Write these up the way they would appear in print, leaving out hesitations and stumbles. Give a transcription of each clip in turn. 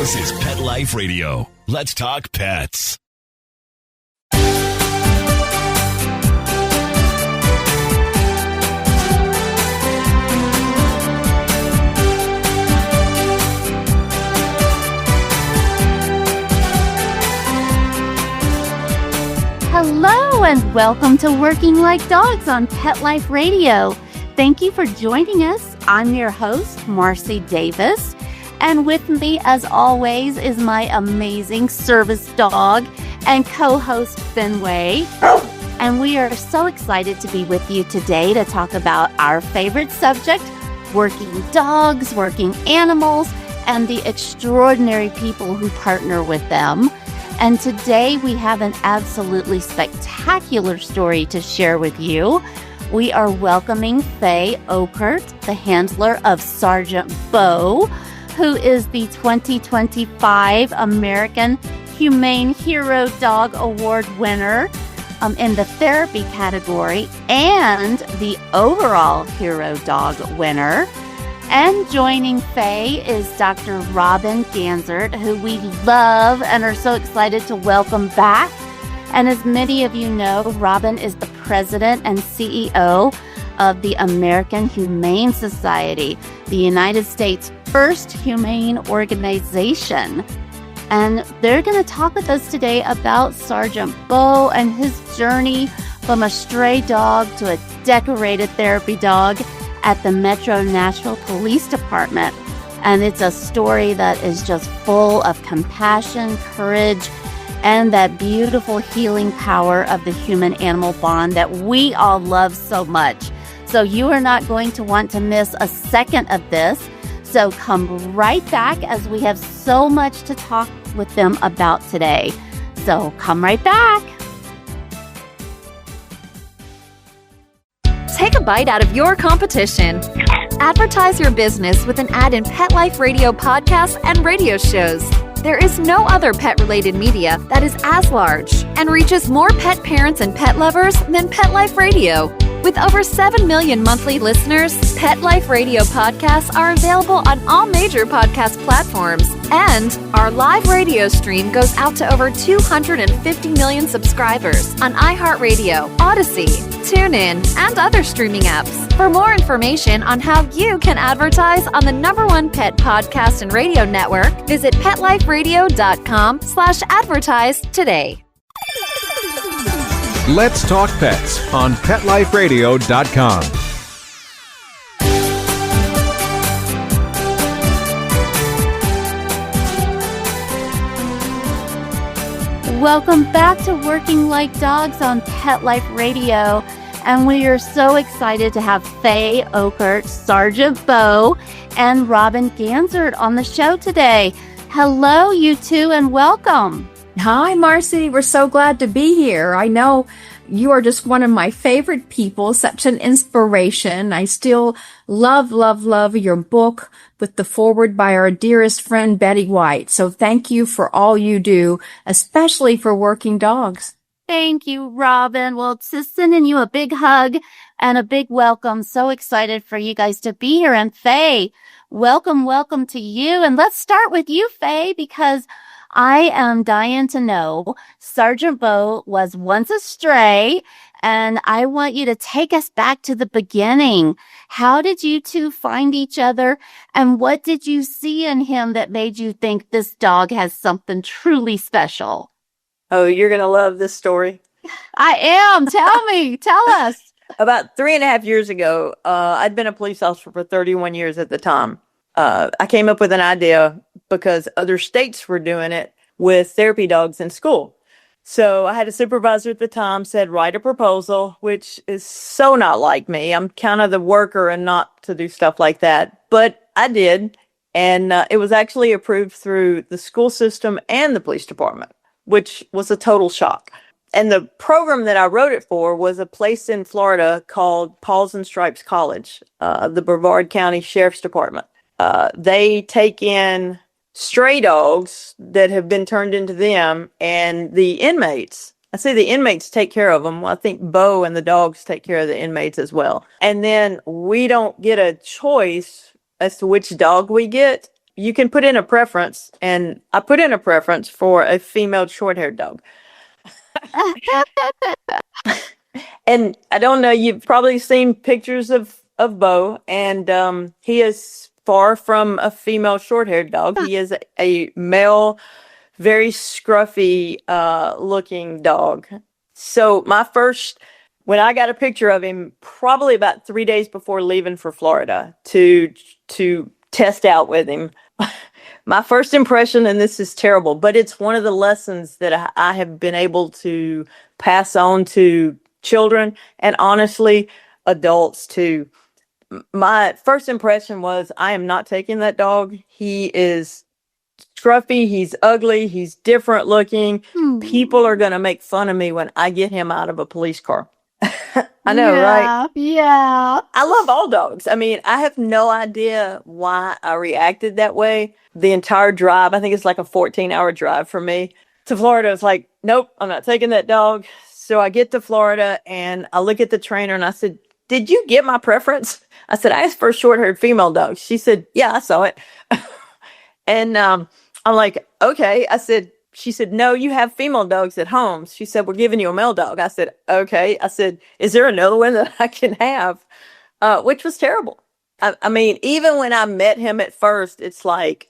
This is Pet Life Radio. Let's talk pets. Hello and welcome to Working Like Dogs on Pet Life Radio. Thank you for joining us. I'm your host, Marcie Davis, and with me, as always, is my amazing service dog and co-host, Fenway. And we are so excited to be with you today to talk about our favorite subject, working dogs, working animals, and the extraordinary people who partner with them. And today we have an absolutely spectacular story to share with you. We are welcoming Faye Okert, the handler of Sergeant Bo, who is the 2025 American Humane Hero Dog Award winner in the therapy category and the overall Hero Dog winner. And joining Faye is Dr. Robin Ganzert, who we love and are so excited to welcome back. And as many of you know, Robin is the president and CEO of the American Humane Society, the United States' first humane organization. And they're going to talk with us today about Sergeant Bo and his journey from a stray dog to a decorated therapy dog at the Metro Nashville Police Department. And it's a story that is just full of compassion, courage, and that beautiful healing power of the human-animal bond that we all love so much. So you are not going to want to miss a second of this. So come right back as we have so much to talk with them about today. So come right back. Take a bite out of your competition. Advertise your business with an ad in Pet Life Radio podcasts and radio shows. There is no other pet-related media that is as large and reaches more pet parents and pet lovers than Pet Life Radio. With over 7 million monthly listeners, Pet Life Radio podcasts are available on all major podcast platforms. And our live radio stream goes out to over 250 million subscribers on iHeartRadio, Odyssey, TuneIn, and other streaming apps. For more information on how you can advertise on the #1 pet podcast and radio network, visit PetLifeRadio.com/advertise today. Let's Talk Pets on PetLifeRadio.com. Welcome back to Working Like Dogs on Pet Life Radio. And we are so excited to have Faye Okert, Sergeant Bo, and Robin Ganzert on the show today. Hello, you two, and welcome. Hi, Marcie. We're so glad to be here. I know you are just one of my favorite people, such an inspiration. I still love your book with the foreword by our dearest friend, Betty White. So thank you for all you do, especially for working dogs. Thank you, Robin. Well, just sending you a big hug and a big welcome. So excited for you guys to be here. And Faye, welcome to you. And let's start with you, Faye, because I am dying to know. Sergeant Bo was once a stray, and I want you to take us back to the beginning. How did you two find each other, and what did you see in him that made you think this dog has something truly special? Oh, you're going to love this story. I am. Tell us. About 3.5 years ago, I'd been a police officer for 31 years at the time. I came up with an idea because other states were doing it with therapy dogs in school. So I had a supervisor at the time said, write a proposal, which is so not like me. I'm kind of the worker and not to do stuff like that. But I did. And it was actually approved through the school system and the police department, which was a total shock. And the program that I wrote it for was a place in Florida called Paws and Stripes College, the Brevard County Sheriff's Department. They take in stray dogs that have been turned into them, and the inmates, I say the inmates take care of them. Well, I think Bo and the dogs take care of the inmates as well. And then we don't get a choice as to which dog we get. you can put in a preference, and I put in a preference for a female short-haired dog. And I don't know, you've probably seen pictures of Bo, and he is far from a female short-haired dog. He is a male, very scruffy looking dog. So when I got a picture of him, probably about 3 days before leaving for Florida to test out with him, my first impression, and this is terrible, but it's one of the lessons that I have been able to pass on to children and honestly adults too. My first impression was, I am not taking that dog. He is scruffy, he's ugly, he's different looking. People are going to make fun of me when I get him out of a police car. I know, right? Yeah. I love all dogs. I mean, I have no idea why I reacted that way. The entire drive, I think it's like a 14-hour drive for me to Florida. It's like, nope, I'm not taking that dog. So I get to Florida and I look at the trainer and I said, did you get my preference? I said, I asked for a short-haired female dog. She said, yeah, I saw it. And I'm like, okay. She said, no, you have female dogs at home. She said, we're giving you a male dog. I said, okay. I said, is there another one that I can have? Which was terrible. I mean, even when I met him at first, it's like,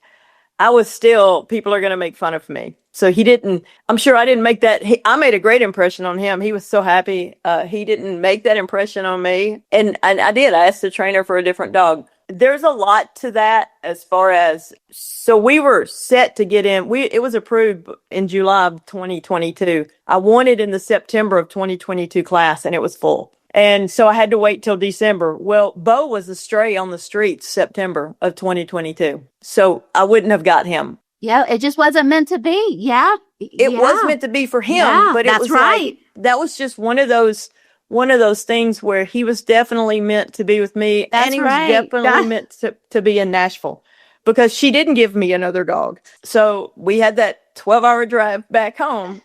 people are going to make fun of me. So I'm sure I didn't make that. I made a great impression on him. He was so happy. He didn't make that impression on me. And I did. I asked the trainer for a different dog. There's a lot to that so we were set to get in. It was approved in July of 2022. I wanted in the September of 2022 class and it was full. And so I had to wait till December. Well, Bo was a stray on the streets September of 2022. So I wouldn't have got him. Yeah, it just wasn't meant to be. Yeah. It was meant to be for him, but it was right. That was just one of those things where he was definitely meant to be with me. That's and he right. was definitely meant to be in Nashville because she didn't give me another dog. So we had that 12-hour drive back home.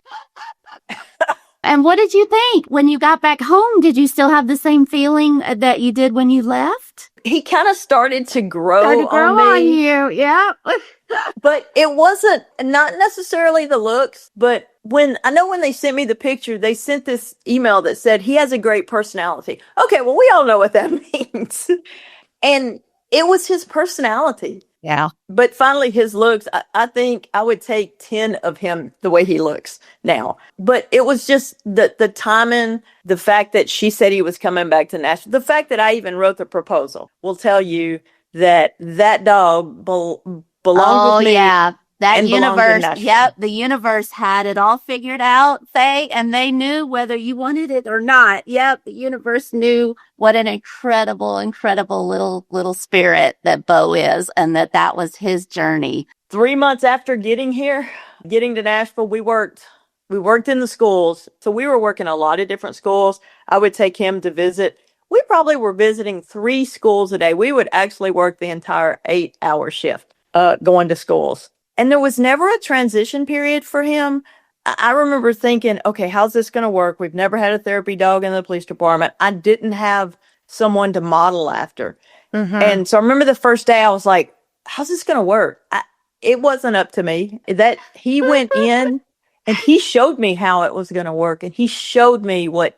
And what did you think when you got back home? Did you still have the same feeling that you did when you left? He kind of started to grow on me. You, yeah. But it wasn't not necessarily the looks, but when they sent me the picture, they sent this email that said he has a great personality. Okay, well, we all know what that means. And it was his personality. Yeah. But finally, his looks, I think I would take 10 of him the way he looks now. But it was just the timing, the fact that she said he was coming back to Nashville, the fact that I even wrote the proposal will tell you that dog belonged with me. Yeah. That universe, yep, the universe had it all figured out, Faye, and they knew whether you wanted it or not. Yep, the universe knew what an incredible, incredible little spirit that Bo is, and that was his journey. 3 months after getting to Nashville, we worked in the schools. So we were working a lot of different schools. I would take him to visit. We probably were visiting 3 schools a day. We would actually work the entire 8-hour shift going to schools. And there was never a transition period for him. I remember thinking, okay, how's this going to work? We've never had a therapy dog in the police department. I didn't have someone to model after. Mm-hmm. And so I remember the first day I was like, how's this going to work? It wasn't up to me. That he went in and he showed me how it was going to work. And he showed me what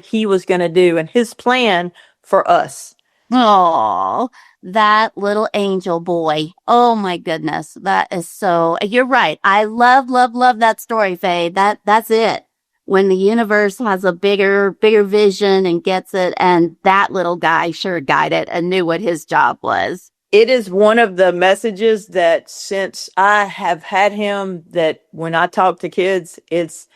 he was going to do and his plan for us. Oh, that little angel boy. Oh my goodness. That is so, you're right. I love that story, Faye. That's it. When the universe has a bigger vision and gets it, and that little guy sure got it and knew what his job was. It is one of the messages that since I have had him, that when I talk to kids, it's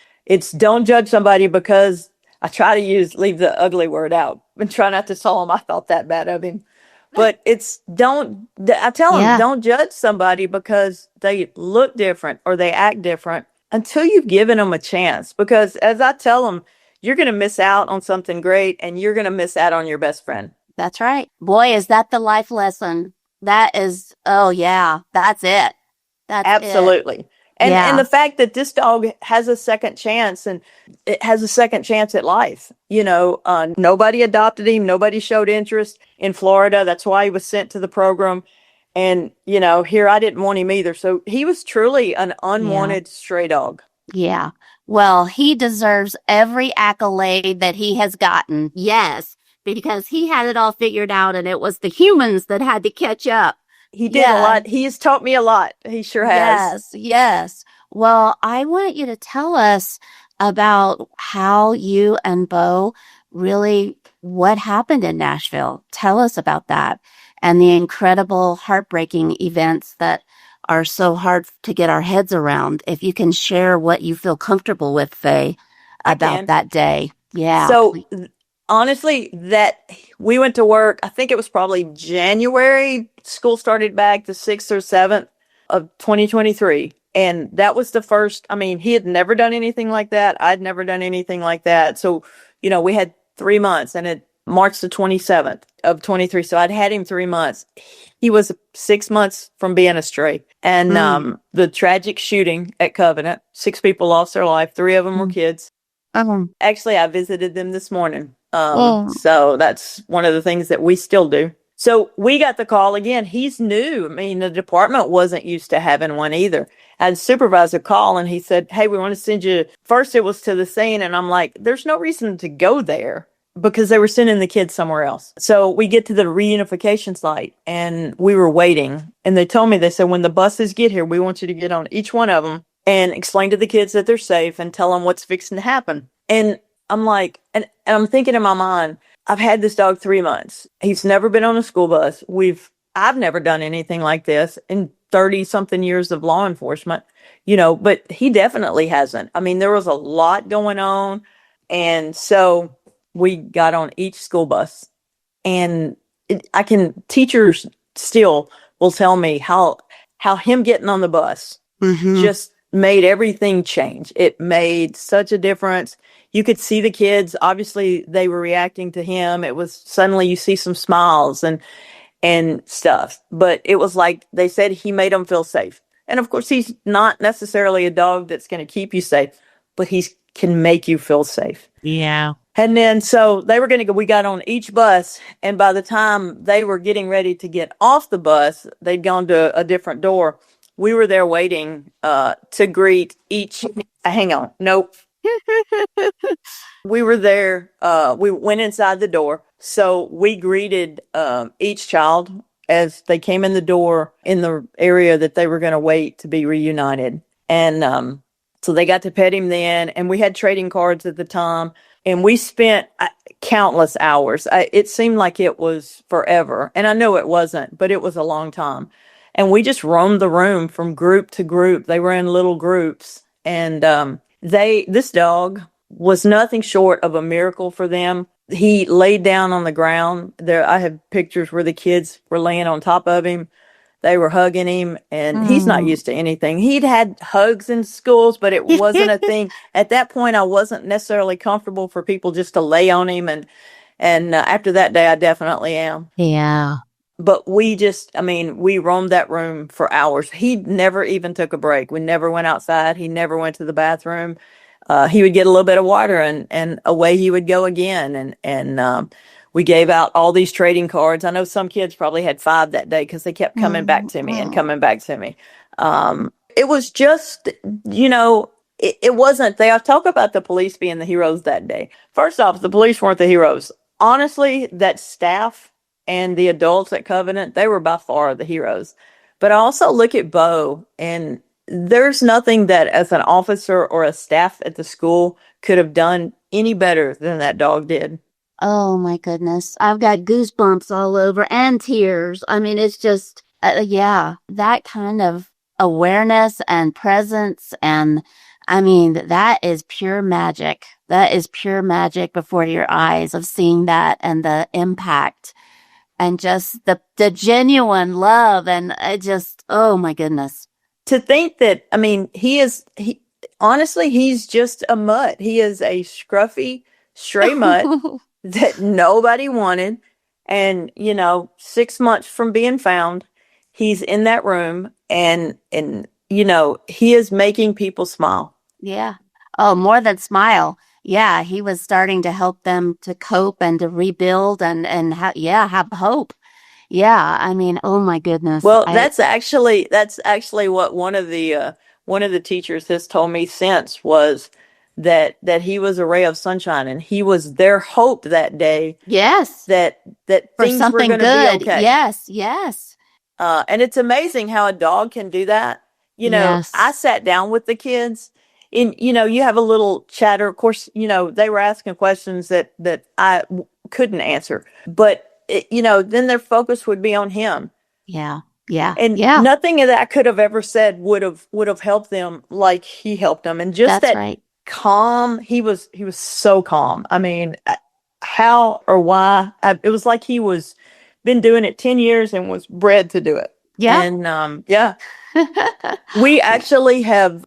don't judge somebody because I try to leave the ugly word out and try not to tell him I thought that bad of him. But I tell them, don't judge somebody because they look different or they act different until you've given them a chance. Because as I tell them, you're going to miss out on something great and you're going to miss out on your best friend. That's right. Boy, is that the life lesson. That is, oh yeah, that's it. That's absolutely. It. And the fact that this dog has a second chance and it has a second chance at life, nobody adopted him. Nobody showed interest in Florida. That's why he was sent to the program. And, here I didn't want him either. So he was truly an unwanted stray dog. Yeah. Well, he deserves every accolade that he has gotten. Yes. Because he had it all figured out and it was the humans that had to catch up. He did a lot. He has taught me a lot. He sure has. Yes. Well, I want you to tell us about how you and Bo really, what happened in Nashville. Tell us about that and the incredible, heartbreaking events that are so hard to get our heads around. If you can share what you feel comfortable with, Faye, about that day. Yeah. So honestly, that we went to work, I think it was probably January. School started back the 6th or 7th of 2023. And that was the first, he had never done anything like that. I'd never done anything like that. So, we had 3 months and it March the 27th of 23. So I'd had him 3 months. He was 6 months from being a stray. And the tragic shooting at Covenant, 6 people lost their life. 3 of them were kids. Actually, I visited them this morning. So that's one of the things that we still do. So we got the call again. He's new. The department wasn't used to having one either. I had a supervisor call and he said, hey, we want to send you. First it was to the scene. And I'm like, there's no reason to go there because they were sending the kids somewhere else. So we get to the reunification site and we were waiting. And they told me, they said, when the buses get here, we want you to get on each one of them and explain to the kids that they're safe and tell them what's fixing to happen. And I'm like, and I'm thinking in my mind, I've had this dog 3 months. He's never been on a school bus. I've never done anything like this in 30 something years of law enforcement, but he definitely hasn't. There was a lot going on. And so we got on each school bus and teachers still will tell me how him getting on the bus just made everything change. It made such a difference. You could see the kids, obviously they were reacting to him. It was suddenly you see some smiles and stuff, but it was like they said he made them feel safe. And of course, he's not necessarily a dog that's going to keep you safe, but he can make you feel safe. Yeah. And then, so they were going to go, we got on each bus. And by the time they were getting ready to get off the bus, they'd gone to a different door. We were there waiting, to greet each, hang on. Nope. We were there. We went inside the door. So we greeted, each child as they came in the door in the area that they were going to wait to be reunited. And, so they got to pet him then, and we had trading cards at the time, and we spent countless hours. It seemed like it was forever, and I know it wasn't, but it was a long time. And we just roamed the room from group to group. They were in little groups, and this dog was nothing short of a miracle for them. He laid down on the ground. I have pictures where the kids were laying on top of him. They were hugging him, and he's not used to anything. He'd had hugs in schools, but it wasn't a thing. At that point, I wasn't necessarily comfortable for people just to lay on him. And after that day, I definitely am. Yeah. But we roamed that room for hours. He never even took a break. We never went outside. He never went to the bathroom. He would get a little bit of water and away he would go again. And we gave out all these trading cards. I know some kids probably had 5 that day because they kept coming back to me and coming back to me. It was just, it wasn't, they talk about the police being the heroes that day. First off, the police weren't the heroes. Honestly, that staff and the adults at Covenant, they were by far the heroes. But I also look at Bo, and there's nothing that as an officer or a staff at the school could have done any better than that dog did. Oh my goodness. I've got goosebumps all over and tears. It's just, that kind of awareness and presence. And that is pure magic. That is pure magic before your eyes of seeing that and the impact and just the genuine love. And it just, oh my goodness. To think that, honestly, he's just a mutt. He is a scruffy, stray mutt. That nobody wanted. And, 6 months from being found, he's in that room and he is making people smile. Yeah. Oh, more than smile. Yeah. He was starting to help them to cope and to rebuild and have hope. Yeah. I mean, oh my goodness. Well, that's actually what one of the teachers has told me since was that he was a ray of sunshine, and he was their hope that day. Yes. That For things were something going to good. be okay. Yes. Yes. And it's amazing how a dog can do that. Yes. I sat down with the kids, and you have a little chatter. Of course, they were asking questions that I couldn't answer, but then their focus would be on him. Yeah. Yeah. And yeah. nothing that I could have ever said would have helped them like he helped them. And just That's that right. calm, he was so calm. I mean, how or why? It was like he was been doing it 10 years and was bred to do it. Yeah. And we actually have.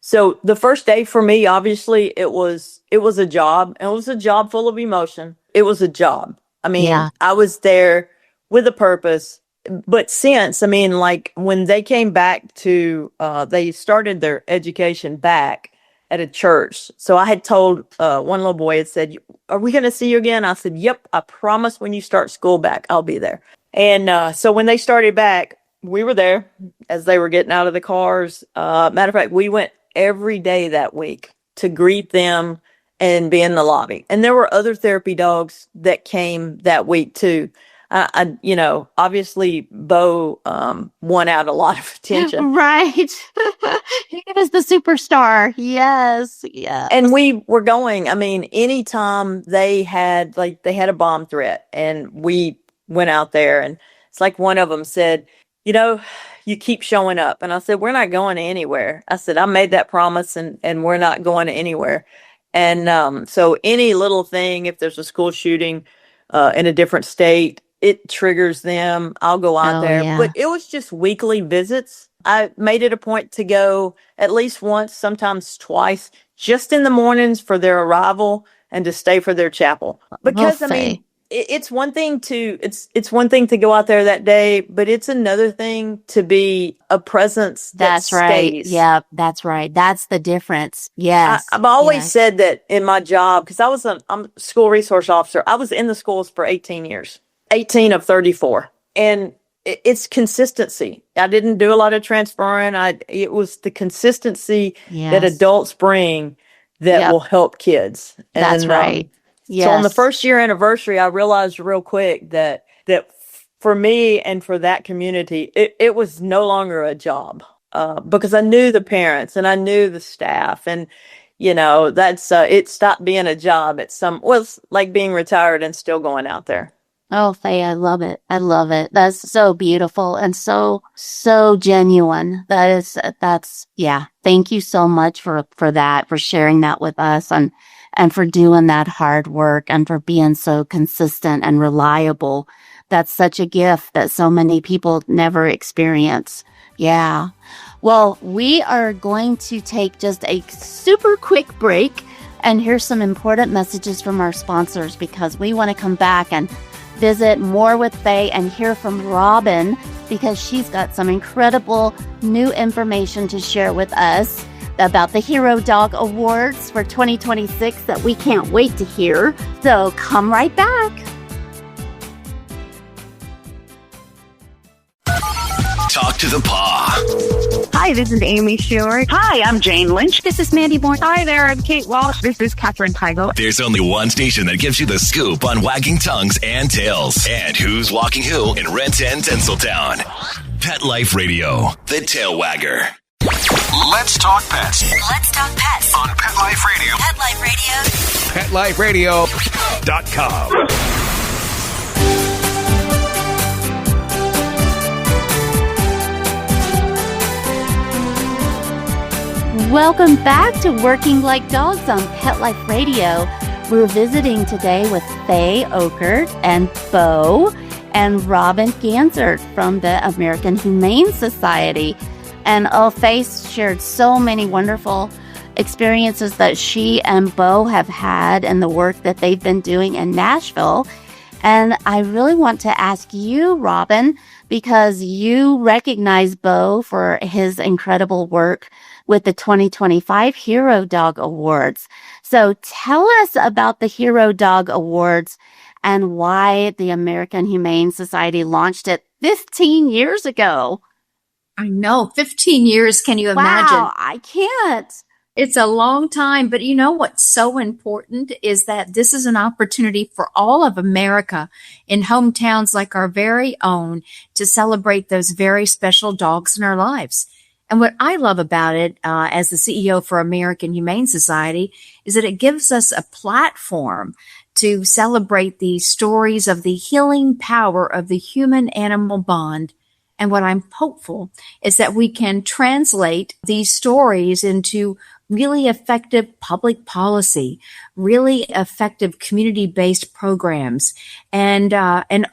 So the first day for me, obviously, it was a job, and it was a job full of emotion. It was a job. I mean, Yeah. I was there with a purpose. But like when they came back they started their education back at a church. So I had told one little boy, had said, "Are we going to see you again?" I said, "Yep, I promise when you start school back, I'll be there." And so when they started back, we were there as they were getting out of the cars. Matter of fact, we went every day that week to greet them and be in the lobby. And there were other therapy dogs that came that week too. Obviously Bo won out a lot of attention. Right. He was the superstar. Yes. Yeah. And we were going, anytime they had a bomb threat, and we went out there, and it's like one of them said, "You keep showing up." And I said, "We're not going anywhere." I said, "I made that promise, and we're not going anywhere." And so any little thing, if there's a school shooting in a different state, it triggers them. I'll go out there. Yeah. But it was just weekly visits. I made it a point to go at least once, sometimes twice, just in the mornings for their arrival and to stay for their chapel. Because it's one thing to go out there that day, but it's another thing to be a presence that That's right. stays. Yeah, that's right. That's the difference. Yes. I've always Yes. said that in my job, because I'm a school resource officer. I was in the schools for 18 years, 18 of 34. And it's consistency. I didn't do a lot of transferring. It was the consistency that Yes. adults bring that Yep. will help kids. That's right. Yes. So on the first year anniversary, I realized real quick that for me and for that community, it was no longer a job, because I knew the parents and I knew the staff, and that's it stopped being a job. It's like being retired and still going out there. Oh, Faye, I love it. I love it. That's so beautiful and so genuine. Yeah. Thank you so much for that, for sharing that with us, and for doing that hard work, and for being so consistent and reliable. That's such a gift that so many people never experience. Yeah. Well, we are going to take just a super quick break and hear some important messages from our sponsors, because we want to come back and visit more with Faye and hear from Robin, because she's got some incredible new information to share with us about the Hero Dog Awards for 2026 that we can't wait to hear. So come right back. Talk to the paw. Hi, this is Amy Shore. Hi, I'm Jane Lynch. This is Mandy Moore. Hi there, I'm Kate Walsh. This is Catherine Heigl. There's only one station that gives you the scoop on wagging tongues and tails, and who's walking who in Renton and Tinseltown. Pet Life Radio, the tail wagger. Let's talk pets Let's talk pets. on Pet Life Radio. Pet Life Radio. PetLifeRadio.com. Welcome back to Working Like Dogs on Pet Life Radio. We're visiting today with Faye Okert and Bo and Robin Ganzert from the American Humane Society. And Faye shared so many wonderful experiences that she and Bo have had and the work that they've been doing in Nashville. And I really want to ask you, Robin, because you recognize Bo for his incredible work with the 2025 Hero Dog Awards. So tell us about the Hero Dog Awards and why the American Humane Society launched it 15 years ago. I know, 15 years. Can you imagine? Wow, I can't. It's a long time, but you know what's so important is that this is an opportunity for all of America in hometowns like our very own to celebrate those very special dogs in our lives. And what I love about it, as the CEO for American Humane Society, is that it gives us a platform to celebrate the stories of the healing power of the human-animal bond. And what I'm hopeful is that we can translate these stories into really effective public policy, really effective community-based programs, and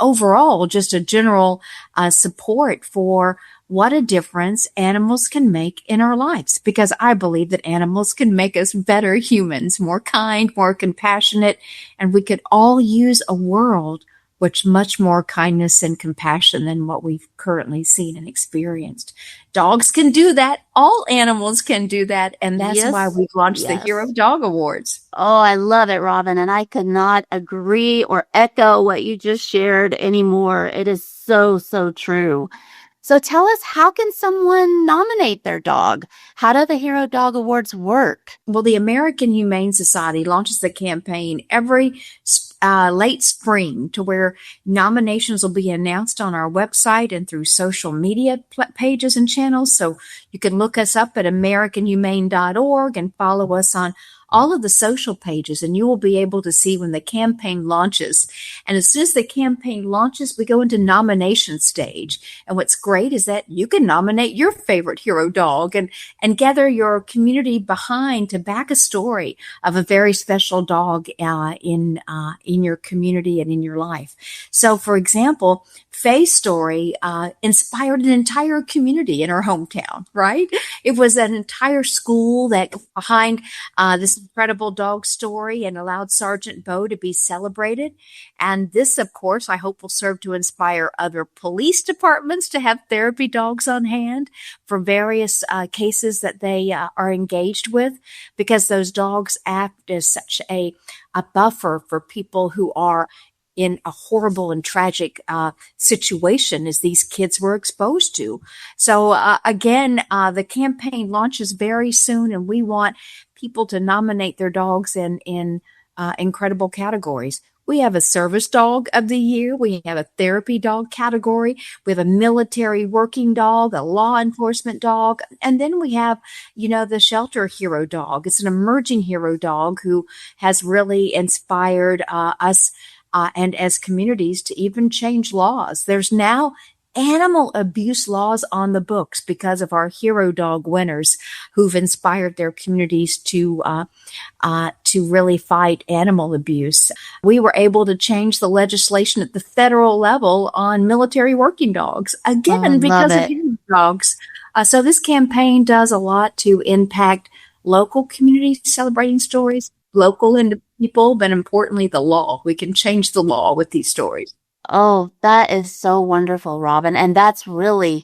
overall just a general support for what a difference animals can make in our lives. Because I believe that animals can make us better humans, more kind, more compassionate, and we could all use a world with much more kindness and compassion than what we've currently seen and experienced. Dogs can do that. All animals can do that. And that's why we've launched the Hero Dog Awards. Oh, I love it, Robin. And I could not agree or echo what you just shared anymore. It is so, so true. So tell us, how can someone nominate their dog? How do the Hero Dog Awards work? Well, the American Humane Society launches the campaign every late spring, to where nominations will be announced on our website and through social media pages and channels. So you can look us up at AmericanHumane.org and follow us on all of the social pages, and you will be able to see when the campaign launches. And as soon as the campaign launches, we go into nomination stage. And what's great is that you can nominate your favorite hero dog and gather your community behind to back a story of a very special dog in your community and in your life. So, for example, Faye's story inspired an entire community in her hometown, right? It was an entire school that behind this incredible dog story and allowed Sergeant Bo to be celebrated. And this, of course, I hope will serve to inspire other police departments to have therapy dogs on hand for various cases that they are engaged with, because those dogs act as such a buffer for people who are in a horrible and tragic situation as these kids were exposed to. So again, the campaign launches very soon, and we want people to nominate their dogs in incredible categories. We have a service dog of the year. We have a therapy dog category. We have a military working dog, a law enforcement dog. And then we have, the shelter hero dog. It's an emerging hero dog who has really inspired us and as communities to even change laws. There's now animal abuse laws on the books because of our hero dog winners who've inspired their communities to really fight animal abuse. We were able to change the legislation at the federal level on military working dogs, again, because of hero dogs. So this campaign does a lot to impact local communities celebrating stories, local people, but importantly, the law. We can change the law with these stories. Oh, that is so wonderful, Robin. And that's the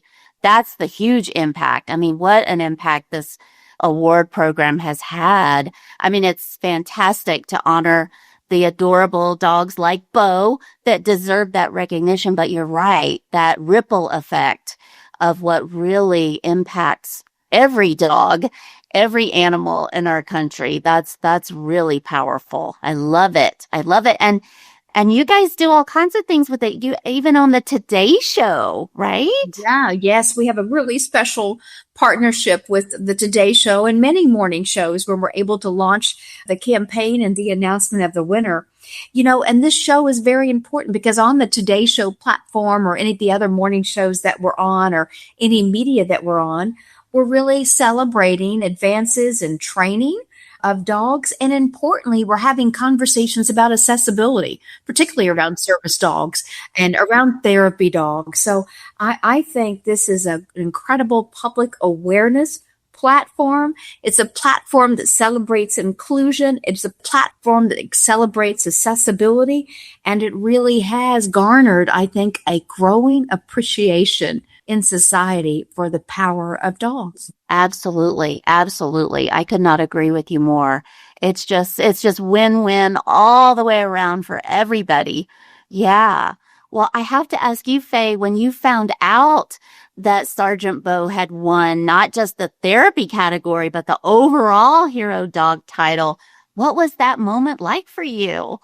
huge impact. I mean, what an impact this award program has had. I mean, it's fantastic to honor the adorable dogs like Bo that deserve that recognition. But you're right, that ripple effect of what really impacts every dog, every animal in our country. That's really powerful. I love it. I love it. And you guys do all kinds of things with it. You even on the Today Show, right? Yeah, yes. We have a really special partnership with the Today Show and many morning shows where we're able to launch the campaign and the announcement of the winner. And this show is very important because on the Today Show platform or any of the other morning shows that we're on or any media that we're on, we're really celebrating advances in training of dogs. And importantly, we're having conversations about accessibility, particularly around service dogs and around therapy dogs. So I think this is an incredible public awareness platform. It's a platform that celebrates inclusion. It's a platform that celebrates accessibility. And it really has garnered, I think, a growing appreciation in society for the power of dogs. Absolutely. Absolutely. I could not agree with you more. It's just win-win all the way around for everybody. Yeah. Well, I have to ask you, Faye, when you found out that Sergeant Bo had won not just the therapy category, but the overall hero dog title, what was that moment like for you?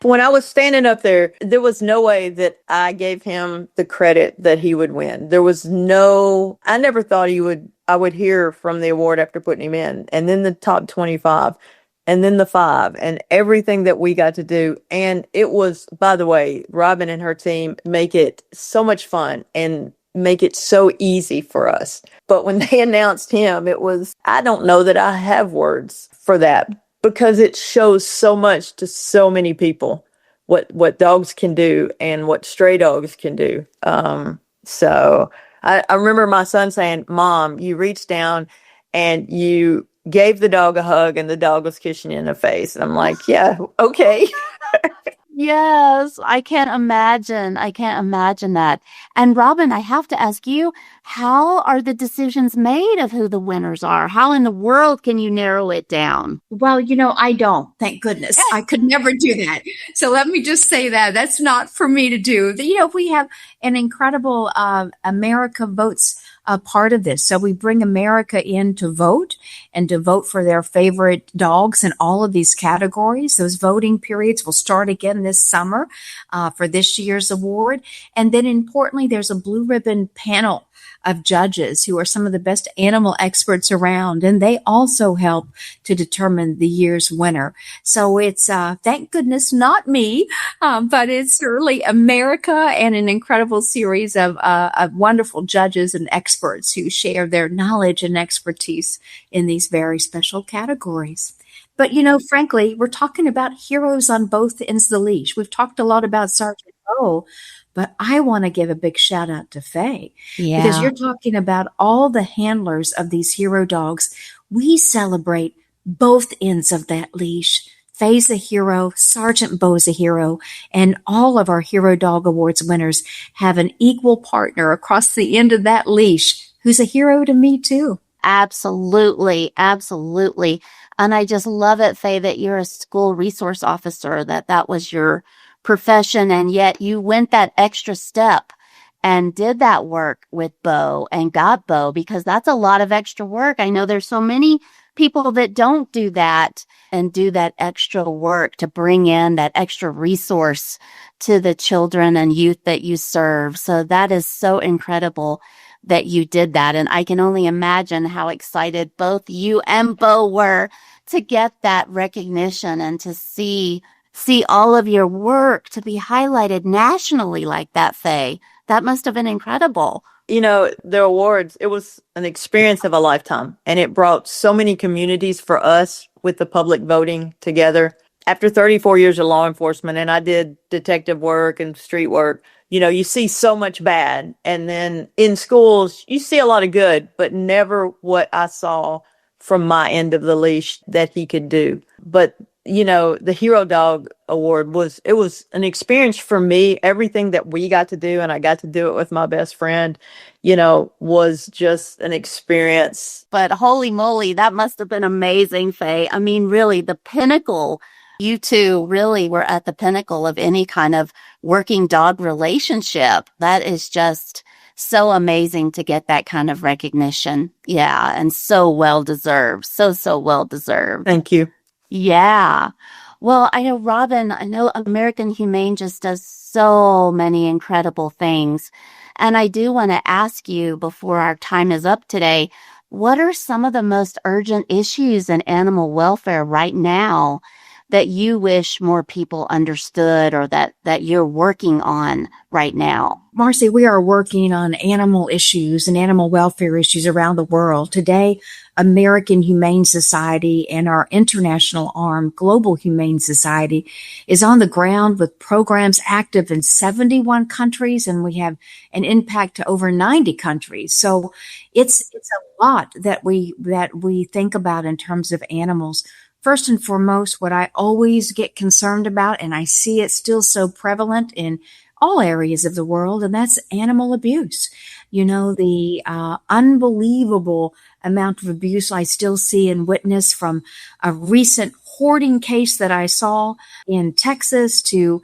When I was standing up there, there was no way that I gave him the credit that he would win. I never thought I would hear from the award after putting him in, and then the top 25, and then the 5, and everything that we got to do. And it was, by the way, Robin and her team make it so much fun and make it so easy for us. But when they announced him, I don't know that I have words for that, because it shows so much to so many people what dogs can do and what stray dogs can do. So I remember my son saying, "Mom, you reached down and you gave the dog a hug and the dog was kissing you in the face." And I'm like, yeah, okay. Yes, I can't imagine. I can't imagine that. And Robin, I have to ask you, how are the decisions made of who the winners are? How in the world can you narrow it down? Well, I don't. Thank goodness. I could never do that. So let me just say that that's not for me to do. We have an incredible America Votes part of this. So we bring America in to vote and to vote for their favorite dogs in all of these categories. Those voting periods will start again this summer for this year's award. And then importantly, there's a blue ribbon panel of judges who are some of the best animal experts around, and they also help to determine the year's winner. So it's, thank goodness, not me, but it's certainly America and an incredible series of wonderful judges and experts who share their knowledge and expertise in these very special categories. But, frankly, we're talking about heroes on both ends of the leash. We've talked a lot about Sergeant Bo, but I want to give a big shout out to Faye. Yeah. Because you're talking about all the handlers of these hero dogs. We celebrate both ends of that leash. Faye's a hero, Sergeant Bo's a hero, and all of our Hero Dog Awards winners have an equal partner across the end of that leash who's a hero to me too. Absolutely. Absolutely. And I just love it, Faye, that you're a school resource officer, that was your profession, and yet you went that extra step and did that work with Bo and got Bo, because that's a lot of extra work. I know there's so many people that don't do that and do that extra work to bring in that extra resource to the children and youth that you serve. So that is so incredible that you did that. And I can only imagine how excited both you and Bo were to get that recognition and to see all of your work to be highlighted nationally like that, Faye. That must have been incredible. The awards, it was an experience of a lifetime, and it brought so many communities for us with the public voting together. After 34 years of law enforcement, and I did detective work and street work, you see so much bad. And then in schools, you see a lot of good, but never what I saw from my end of the leash that he could do. But the Hero Dog Award was an experience for me. Everything that we got to do, and I got to do it with my best friend, was just an experience. But holy moly, that must have been amazing, Faye. I mean, really, the pinnacle. You two really were at the pinnacle of any kind of working dog relationship. That is just so amazing to get that kind of recognition. Yeah, and so well deserved. So well deserved. Thank you. Yeah. Well, I know American Humane just does so many incredible things. And I do want to ask you before our time is up today, what are some of the most urgent issues in animal welfare right now that you wish more people understood, or that you're working on right now? Marcie, we are working on animal issues and animal welfare issues around the world. Today, American Humane Society and our international arm, Global Humane Society, is on the ground with programs active in 71 countries, and we have an impact to over 90 countries. So it's a lot that we think about in terms of animals. First and foremost, what I always get concerned about, and I see it still so prevalent in all areas of the world, and that's animal abuse. The unbelievable amount of abuse I still see and witness, from a recent hoarding case that I saw in Texas to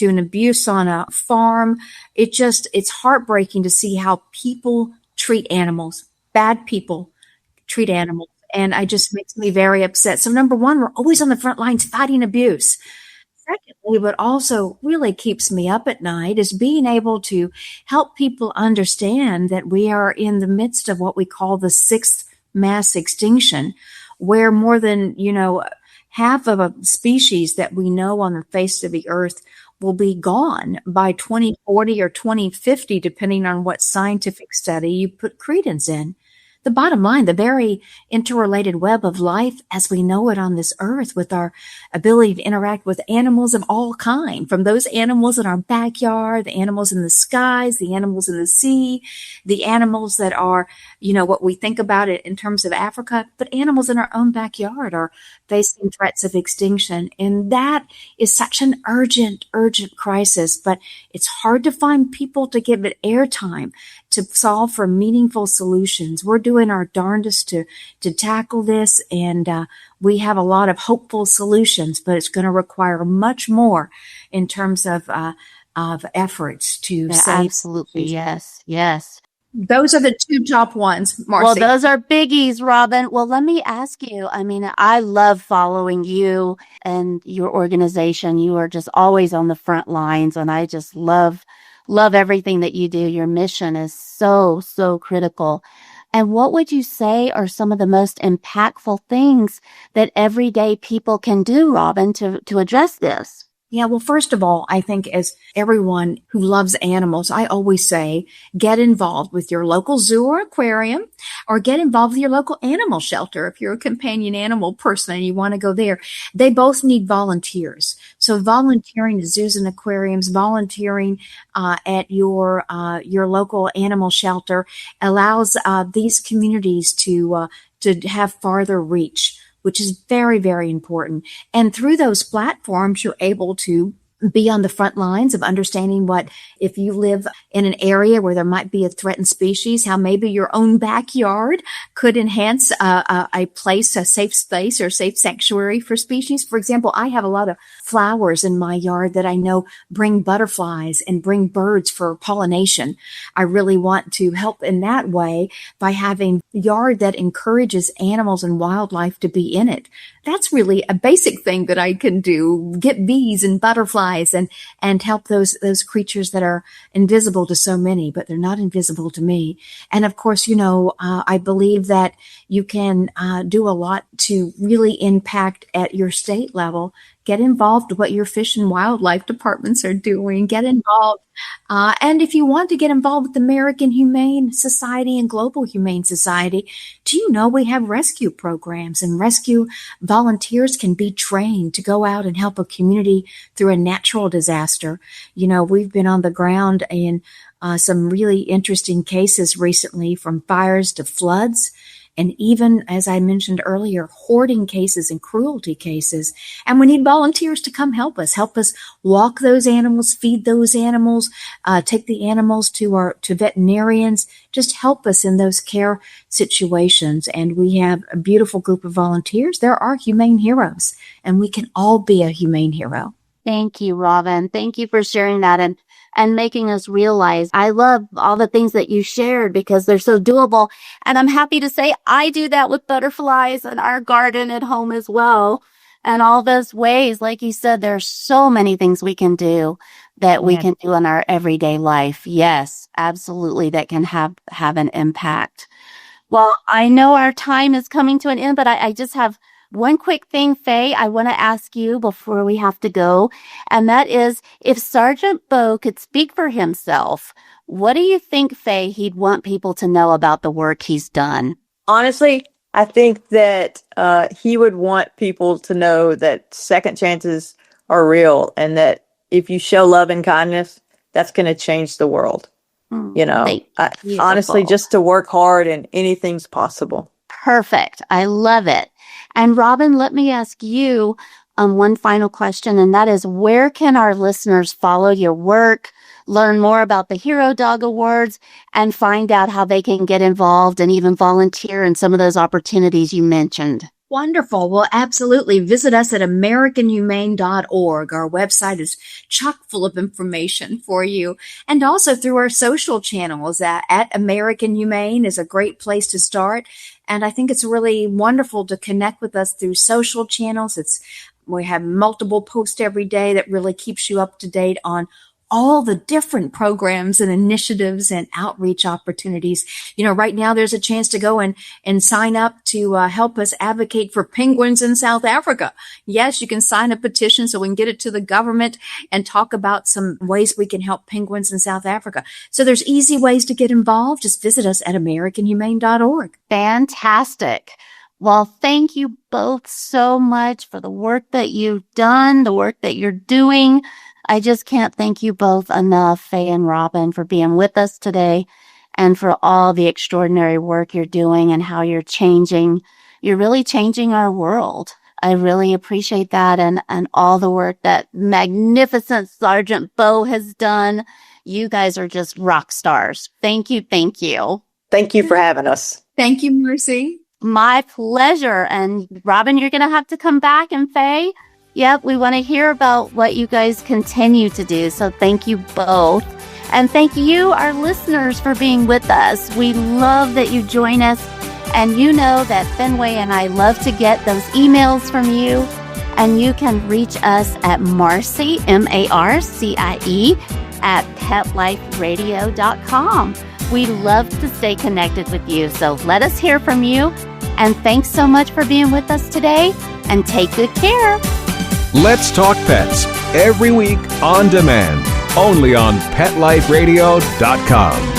an abuse on a farm. It's heartbreaking to see how people treat animals. Bad people treat animals. And it just makes me very upset. So number one, we're always on the front lines fighting abuse. Secondly, what also really keeps me up at night is being able to help people understand that we are in the midst of what we call the sixth mass extinction, where more than, half of a species that we know on the face of the earth will be gone by 2040 or 2050, depending on what scientific study you put credence in. The bottom line, the very interrelated web of life as we know it on this earth, with our ability to interact with animals of all kind, from those animals in our backyard, the animals in the skies, the animals in the sea, the animals that are, what we think about it in terms of Africa, but animals in our own backyard are facing threats of extinction. And that is such an urgent crisis, but it's hard to find people to give it airtime to solve for meaningful solutions. We're doing our darndest to tackle this, and we have a lot of hopeful solutions, but it's going to require much more in terms of efforts to save. Absolutely, yes. Those are the two top ones, Marcie. Well, those are biggies, Robin. Well, let me ask you, I love following you and your organization. You are just always on the front lines, and I just love everything that you do. Your mission is so critical. And what would you say are some of the most impactful things that everyday people can do, Robin, to address this? Yeah, well, first of all, I think as everyone who loves animals, I always say, get involved with your local zoo or aquarium, or get involved with your local animal shelter. If you're a companion animal person and you want to go there, they both need volunteers. So volunteering at zoos and aquariums, volunteering at your local animal shelter allows these communities to have farther reach, which is very, very important. And through those platforms, you're able to be on the front lines of understanding what, if you live in an area where there might be a threatened species, how maybe your own backyard could enhance a safe space or safe sanctuary for species. For example, I have a lot of flowers in my yard that I know bring butterflies and bring birds for pollination. I really want to help in that way by having a yard that encourages animals and wildlife to be in it. That's really a basic thing that I can do. Get bees and butterflies and help those creatures that are invisible to so many, but they're not invisible to me. And of course, I believe that you can do a lot to really impact at your state level. Get involved with what your fish and wildlife departments are doing. Get involved. And if you want to get involved with the American Humane Society and Global Humane Society, do you know we have rescue programs, and rescue volunteers can be trained to go out and help a community through a natural disaster. We've been on the ground in some really interesting cases recently, from fires to floods, and even, as I mentioned earlier, hoarding cases and cruelty cases. And we need volunteers to come help us walk those animals, feed those animals, take the animals to veterinarians, just help us in those care situations. And we have a beautiful group of volunteers. There are humane heroes, and we can all be a humane hero. Thank you, Robin. Thank you for sharing that and making us realize. I love all the things that you shared because they're so doable. And I'm happy to say I do that with butterflies in our garden at home as well. And all those ways, like you said, there are so many things we can do that we can do in our everyday life. Yes, absolutely. That can have an impact. Well, I know our time is coming to an end, but I just have one quick thing, Faye, I want to ask you before we have to go, and that is, if Sergeant Bo could speak for himself, what do you think, Faye, he'd want people to know about the work he's done? Honestly, I think that he would want people to know that second chances are real, and that if you show love and kindness, that's going to change the world. Honestly, just to work hard and anything's possible. Perfect. I love it. And Robin, let me ask you one final question, and that is, where can our listeners follow your work, learn more about the Hero Dog Awards, and find out how they can get involved and even volunteer in some of those opportunities you mentioned. Wonderful. Well, absolutely. Visit us at AmericanHumane.org. Our website is chock full of information for you. And also through our social channels at American Humane is a great place to start. And I think it's really wonderful to connect with us through social channels. We have multiple posts every day that really keeps you up to date on all the different programs and initiatives and outreach opportunities. Right now there's a chance to go and sign up to help us advocate for penguins in South Africa. Yes, you can sign a petition so we can get it to the government and talk about some ways we can help penguins in South Africa. So there's easy ways to get involved. Just visit us at AmericanHumane.org. Fantastic. Well, thank you both so much for the work that you've done, the work that you're doing. I just can't thank you both enough, Faye and Robin, for being with us today and for all the extraordinary work you're doing and how you're really changing our world. I really appreciate that and all the work that magnificent Sergeant Bo has done. You guys are just rock stars. Thank you. Thank you. Thank you for having us. Thank you, Marcie. My pleasure. And Robin, you're going to have to come back, and Faye. Yep, we want to hear about what you guys continue to do. So thank you both. And thank you, our listeners, for being with us. We love that you join us. And you know that Fenway and I love to get those emails from you. And you can reach us at Marcie, Marcie, at PetLifeRadio.com. We love to stay connected with you. So let us hear from you. And thanks so much for being with us today. And take good care. Let's Talk Pets, every week on demand, only on PetLifeRadio.com.